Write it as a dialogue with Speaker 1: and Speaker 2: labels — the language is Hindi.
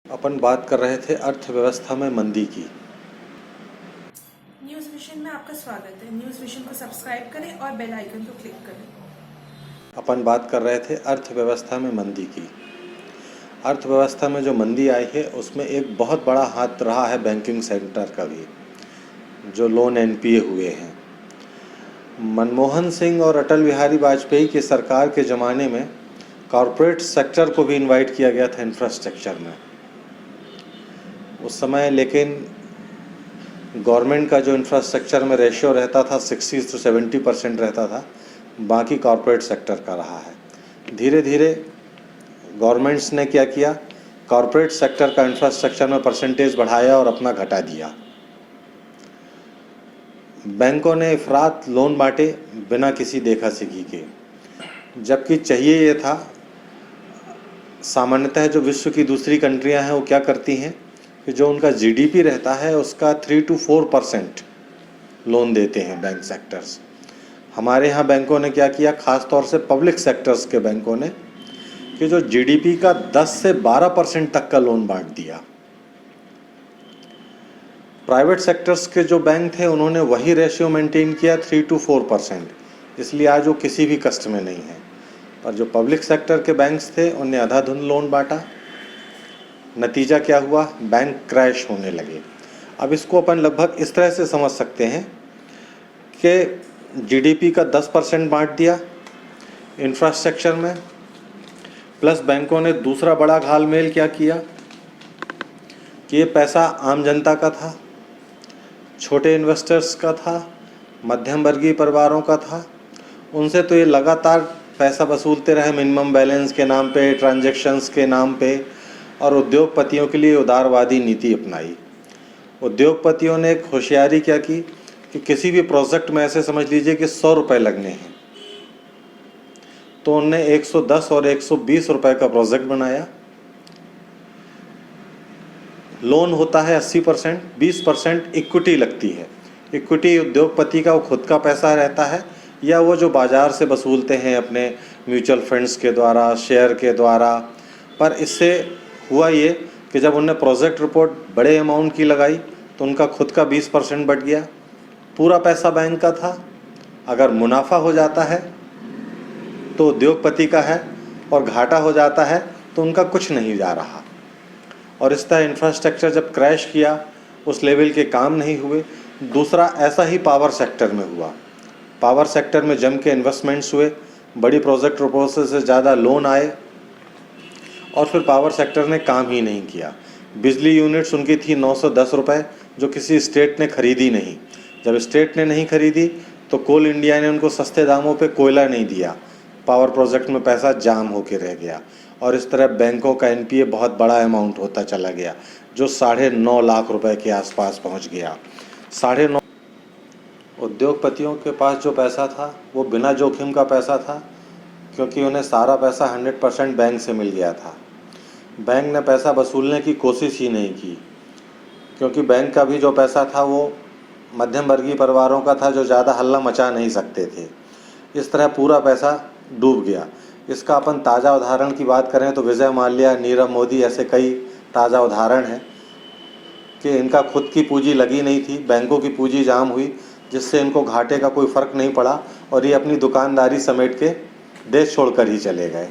Speaker 1: अपन बात कर रहे थे अर्थव्यवस्था में मंदी की।
Speaker 2: न्यूज़ विजन में आपका स्वागत है। न्यूज़ विजन को सब्सक्राइब करें और बेल आइकन को क्लिक करें।
Speaker 1: अपन बात कर रहे थे अर्थव्यवस्था में मंदी की। अर्थव्यवस्था में जो मंदी आई है उसमें एक बहुत बड़ा हाथ रहा है बैंकिंग सेक्टर का भी, जो लोन एनपीए हुए हैं। मनमोहन सिंह और अटल बिहारी वाजपेयी की सरकार के ज़माने में कॉरपोरेट सेक्टर को भी इनवाइट किया गया था इंफ्रास्ट्रक्चर में उस समय, लेकिन गवर्नमेंट का जो इंफ्रास्ट्रक्चर में रेशियो रहता था 60 से 70% रहता था, बाकी कॉरपोरेट सेक्टर का रहा है। धीरे धीरे गवर्नमेंट्स ने क्या किया, कॉरपोरेट सेक्टर का इंफ्रास्ट्रक्चर में परसेंटेज बढ़ाया और अपना घटा दिया। बैंकों ने इफरात लोन बांटे बिना किसी देखा सीखी के, जबकि चाहिए ये था। सामान्यतः जो विश्व की दूसरी कंट्रियां हैं वो क्या करती हैं कि जो उनका जीडीपी रहता है उसका 3 to 4% लोन देते हैं बैंक सेक्टर्स। हमारे यहाँ बैंकों ने क्या किया, ख़ास तौर से पब्लिक सेक्टर्स के बैंकों ने, कि जो जीडीपी का 10 से 12% तक का लोन बांट दिया। प्राइवेट सेक्टर्स के जो बैंक थे उन्होंने वही रेशियो मेंटेन किया 3 to 4%, इसलिए आज वो किसी भी कष्ट में नहीं है। पर जो पब्लिक सेक्टर के बैंक्स थे उन्हें अंधाधुंध लोन बांटा। नतीजा क्या हुआ, बैंक क्रैश होने लगे। अब इसको अपन लगभग इस तरह से समझ सकते हैं कि जीडीपी का 10% बांट दिया इंफ्रास्ट्रक्चर में, प्लस बैंकों ने दूसरा बड़ा घालमेल क्या किया कि ये पैसा आम जनता का था, छोटे इन्वेस्टर्स का था, मध्यम वर्गीय परिवारों का था। उनसे तो ये लगातार पैसा वसूलते रहे मिनिमम बैलेंस के नाम पे, ट्रांजैक्शंस के नाम पे, और उद्योगपतियों के लिए उदारवादी नीति अपनाई। उद्योगपतियों ने एक होशियारी क्या की कि किसी भी प्रोजेक्ट में ऐसे समझ लीजिए कि 100 रुपये लगने हैं, तो उनने 110 और 120 रुपये का प्रोजेक्ट बनाया। लोन होता है 80%, 20% इक्विटी लगती है। इक्विटी उद्योगपति का वो खुद का पैसा रहता है, या वो जो बाज़ार से वसूलते हैं अपने म्यूचुअल फंड्स के द्वारा, शेयर के द्वारा। पर इससे हुआ ये कि जब उनने प्रोजेक्ट रिपोर्ट बड़े अमाउंट की लगाई तो उनका खुद का 20% बढ़ गया। पूरा पैसा बैंक का था। अगर मुनाफा हो जाता है तो उद्योगपति का है, और घाटा हो जाता है तो उनका कुछ नहीं जा रहा। और इस तरह इंफ्रास्ट्रक्चर जब क्रैश किया, उस लेवल के काम नहीं हुए। दूसरा ऐसा ही पावर सेक्टर में हुआ। पावर सेक्टर में जम के इन्वेस्टमेंट्स हुए, बड़ी प्रोजेक्ट प्रपोजल से ज़्यादा लोन आए, और फिर पावर सेक्टर ने काम ही नहीं किया। बिजली यूनिट्स उनकी थी 910 रुपये, जो किसी स्टेट ने खरीदी नहीं। जब स्टेट ने नहीं खरीदी तो कोल इंडिया ने उनको सस्ते दामों पे कोयला नहीं दिया, पावर प्रोजेक्ट में पैसा जाम होके रह गया। और इस तरह बैंकों का एनपीए बहुत बड़ा अमाउंट होता चला गया, जो 9.5 लाख रुपए के आसपास पहुंच गया। 9.5। उद्योगपतियों के पास जो पैसा था वो बिना जोखिम का पैसा था, क्योंकि उन्हें सारा पैसा 100% बैंक से मिल गया था। बैंक ने पैसा वसूलने की कोशिश ही नहीं की, क्योंकि बैंक का भी जो पैसा था वो मध्यम वर्गीय परिवारों का था, जो ज़्यादा हल्ला मचा नहीं सकते थे। इस तरह पूरा पैसा डूब गया। इसका अपन ताज़ा उदाहरण की बात करें तो विजय माल्या, नीरव मोदी, ऐसे कई ताज़ा उदाहरण हैं कि इनका खुद की पूंजी लगी नहीं थी, बैंकों की पूंजी जाम हुई, जिससे इनको घाटे का कोई फ़र्क नहीं पड़ा और ये अपनी दुकानदारी समेट के देश छोड़कर ही चले गए।